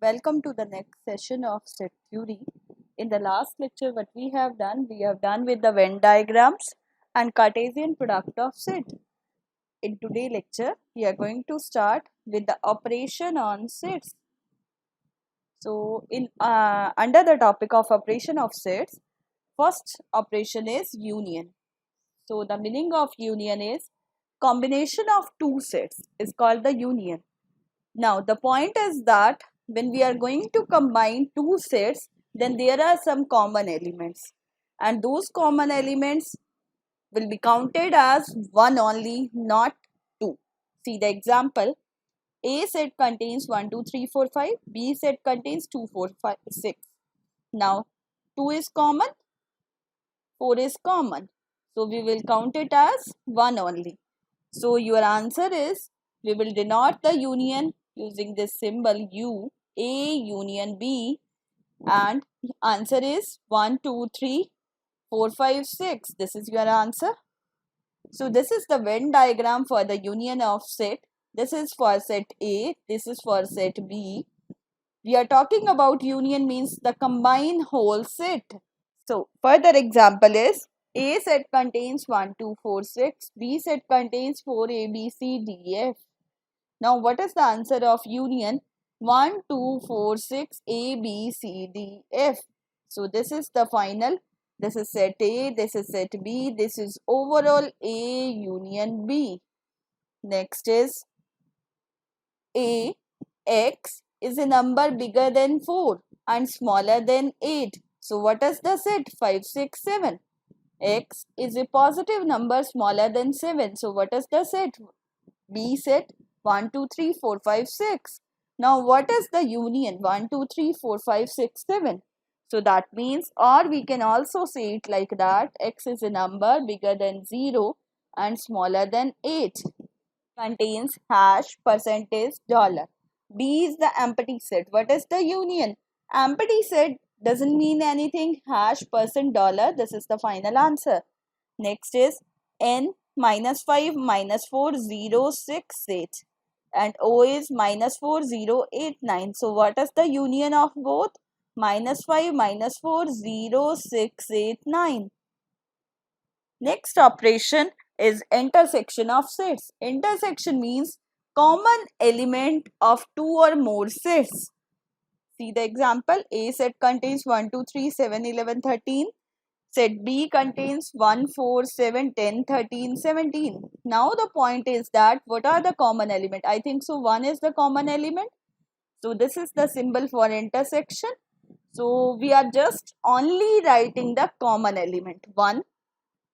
Welcome to the next session of set theory. In the last lecture, what we have done with the Venn diagrams and Cartesian product of set. In today's lecture, we are going to start with the operation on sets. So, in under the topic of operation of sets, first operation is union. So, the meaning of union is combination of two sets is called the union. Now, the point is that when we are going to combine two sets, then there are some common elements, and those common elements will be counted as one only, not two. See the example. A set contains 1, 2, 3, 4, 5. B set contains 2, 4, 5, 6. Now, 2 is common, 4 is common. So, we will count it as one only. So, your answer is, we will denote the union using this symbol U, A union B, and answer is 1, 2, 3, 4, 5, 6. This is your answer. So, this is the Venn diagram for the union of set. This is for set A, this is for set B. We are talking about union means the combined whole set. So, further example is A set contains 1, 2, 4, 6. B set contains 4, A, B, C, D, F. Now, what is the answer of union? 1, 2, 4, 6, A, B, C, D, F. So, this is the final. This is set A, this is set B, this is overall A union B. Next is A, X is a number bigger than 4 and smaller than 8. So, what is the set? 5, 6, 7. X is a positive number smaller than 7. So, what is the set? B set 1, 2, 3, 4, 5, 6. Now, what is the union? 1, 2, 3, 4, 5, 6, 7. So, that means, or we can also say it like that, X is a number bigger than 0 and smaller than 8. Contains hash, percentage, dollar. B is the empty set. What is the union? Empty set doesn't mean anything. Hash, percent, dollar. This is the final answer. Next is N minus 5 minus 4 0 6 8 and O is minus 4 0 8 9. So what is the union of both? Minus 5 minus 4 0 6 8 9. Next operation is intersection of sets. Intersection means common element of two or more sets. See the example. A set contains 1 2 3 7 11 13. Set B contains 1, 4, 7, 10, 13, 17. Now the point is that what are the common element? I think so 1 is the common element. So this is the symbol for intersection. So we are just only writing the common element. 1,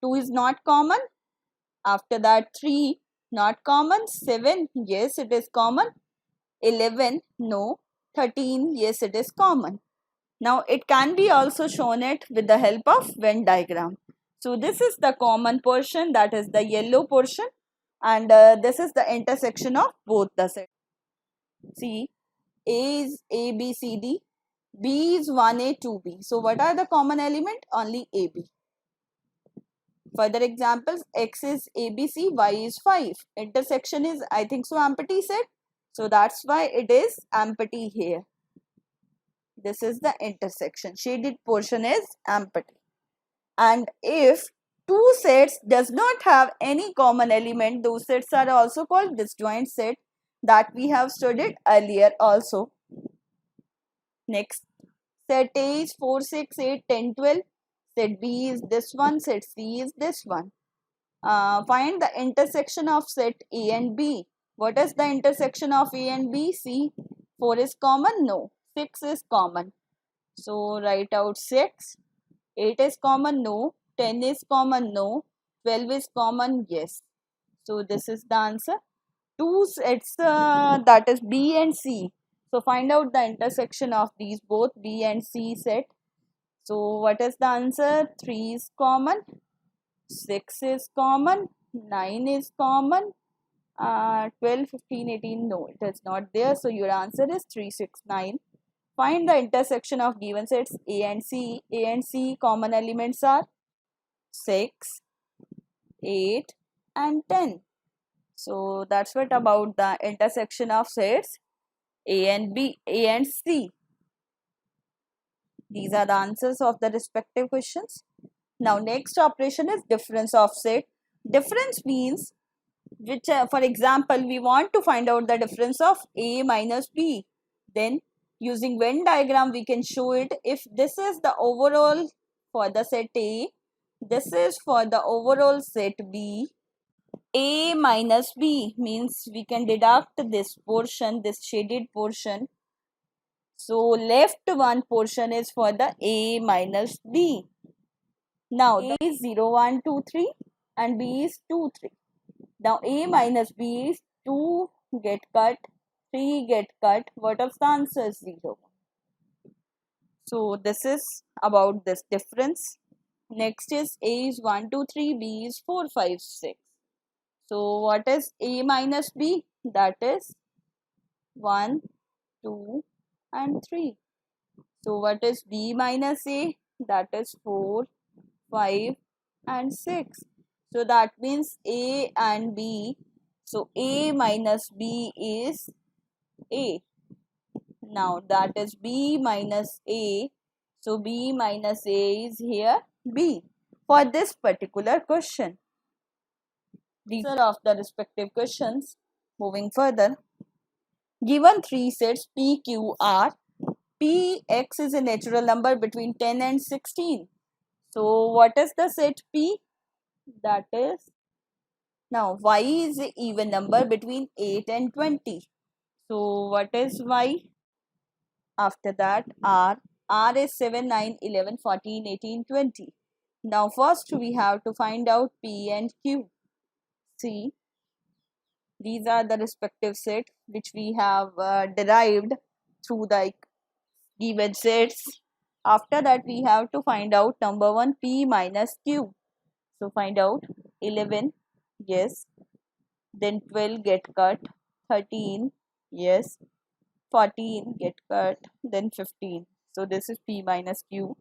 2 is not common. After that 3 not common. 7 yes it is common. 11 no. 13 yes it is common. Now, it can be also shown it with the help of Venn diagram. So, this is the common portion, that is the yellow portion, and this is the intersection of both the sets. See, A is A, B, C, D, B is 1A, 2B. So, what are the common element? Only AB. Further examples, X is ABC, Y is 5. Intersection is, I think so, empty set. So, that's why it is empty here. This is the intersection. Shaded portion is empty. And if two sets does not have any common element, those sets are also called disjoint set, that we have studied earlier also. Next, set A is 4, 6, 8, 10, 12. Set B is this one, set C is this one. Find the intersection of set A and B. What is the intersection of A and B? See, 4 is common? No. 6 is common. So, write out 6. 8 is common? No. 10 is common? No. 12 is common? Yes. So, this is the answer. Two sets, that is B and C. So, find out the intersection of these both B and C set. So, what is the answer? 3 is common. 6 is common. 9 is common. 12, 15, 18, no, it is not there. So, your answer is 3, 6, 9. Find the intersection of given sets A and C. A and C common elements are 6, 8 and 10. So that's what about the intersection of sets. A and B, A and C. These are the answers of the respective questions. Now next operation is difference of set. Difference means which, for example, we want to find out the difference of A minus B. Then using Venn diagram we can show it. If this is the overall for the set A, this is for the overall set B. A minus B means we can deduct this portion, this shaded portion. So left one portion is for the A minus B. Now A is 0, 1, 2, 3 and B is 2, 3. Now A minus B is 2 get cut, 3 get cut. What is the answer? 0. So this is about this difference. Next is A is 1, 2, 3, B is 4, 5, 6. So what is A minus B? That is 1, 2 and 3. So what is B minus A? That is 4, 5 and 6. So that means A and B. So A minus B is A. Now that is B minus A. So B minus A is here B for this particular question. These are of the respective questions. Moving further. Given three sets P, Q, R. Px is a natural number between 10 and 16. So what is the set P? That is, now y is an even number between 8 and 20. So what is y? After that R is 7, 9, 11, 14, 18, 20. Now first we have to find out P and Q. See, these are the respective sets which we have derived through the given sets. After that we have to find out number 1 P minus Q. So find out 11, yes, then 12 get cut, 13, yes, 14 get cut, then 15. So this is P minus Q.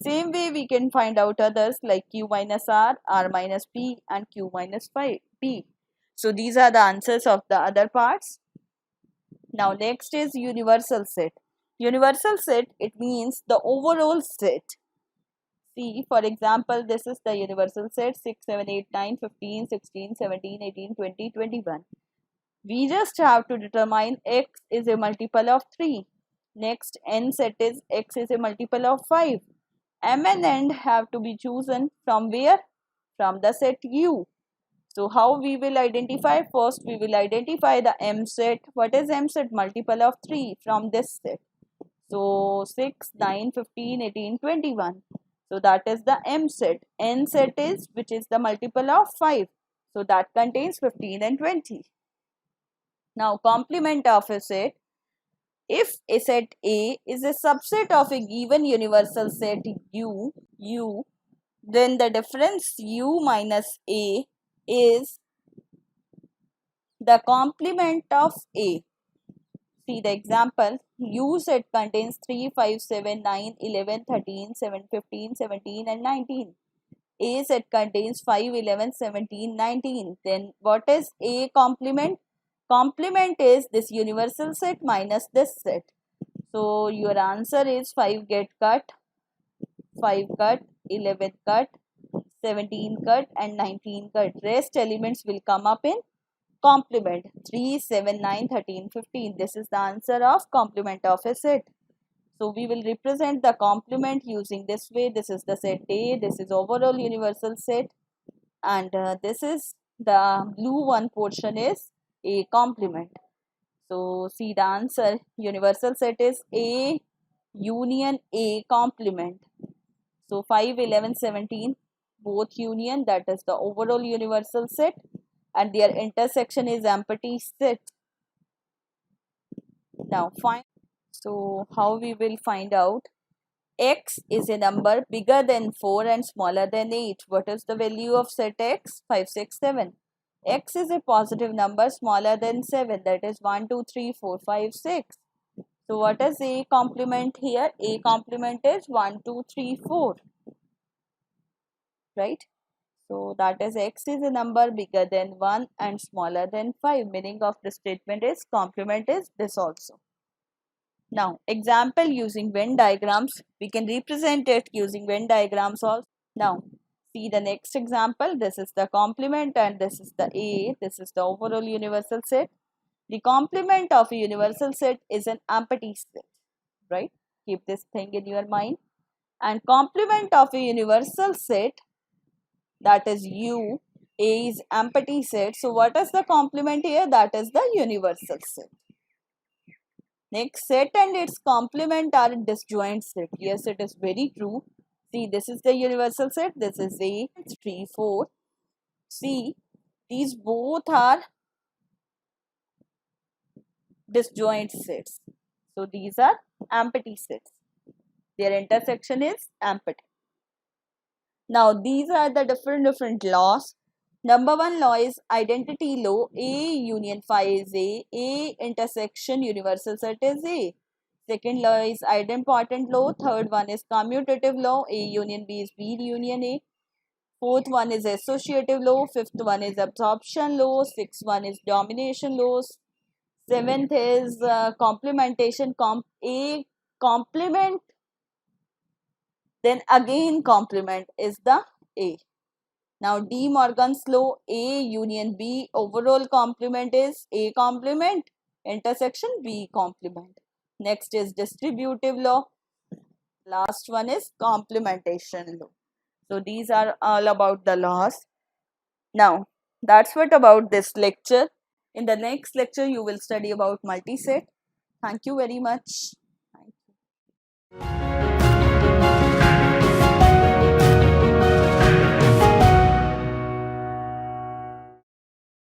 Same way we can find out others like Q minus R, R minus P and Q minus P. So these are the answers of the other parts. Now next is universal set. Universal set, it means the overall set. See, for example, this is the universal set 6, 7, 8, 9, 15, 16, 17, 18, 20, 21. We just have to determine x is a multiple of 3. Next, n set is x is a multiple of 5. M and n have to be chosen from where? From the set U. So how we will identify? First, we will identify the M set. What is M set? Multiple of 3 from this set. So 6, 9, 15, 18, 21. So that is the M set. N set is which is the multiple of 5. So that contains 15 and 20. Now complement of a set. If a set A is a subset of a given universal set U, then the difference U minus A is the complement of A. See the example. U set contains 3, 5, 7, 9, 11, 13, 7, 15, 17 and 19. A set contains 5, 11, 17, 19. Then what is A complement? Complement is this universal set minus this set. So your answer is 5 get cut, 5 cut, 11 cut, 17 cut and 19 cut. Rest elements will come up in complement 3, 7, 9, 13, 15. This is the answer of complement of a set. So we will represent the complement using this way. This is the set A, this is overall universal set and this is the blue one portion is A complement. So see the answer, universal set is A union A complement. So 5, 11, 17 both union, that is the overall universal set and their intersection is empty set. Now find, so how we will find out? X is a number bigger than 4 and smaller than 8. What is the value of set X? 5, 6, 7. X is a positive number smaller than 7, that is 1, 2, 3, 4, 5, 6. So what is A complement here? A complement is 1, 2, 3, 4. Right? So that is X is a number bigger than 1 and smaller than 5. Meaning of the statement is complement is this also. Now, example using Venn diagrams, we can represent it using Venn diagrams also. Now, see the next example. This is the complement and this is the A. This is the overall universal set. The complement of a universal set is an empty set, right? Keep this thing in your mind. And complement of a universal set, that is U, A is empty set. So what is the complement here? That is the universal set. Next, set and its complement are disjoint set. Yes, it is very true. See, this is the universal set. This is A, 3, 4. See, these both are disjoint sets. So these are empty sets. Their intersection is empty. Now these are the different laws. Number one law is identity law. A union phi is A. A intersection universal set is A. Second law is idempotent law. Third one is commutative law. A union B is B union A. Fourth one is associative law. Fifth one is absorption law. Sixth one is domination laws. Seventh is complementation. A complement, then again complement is the A. Now De Morgan's law, A union B overall complement is A complement intersection B complement. Next is distributive law. Last one is complementation law. So these are all about the laws. Now that's what about this lecture. In the next lecture you will study about multiset. Thank you very much. Thank you.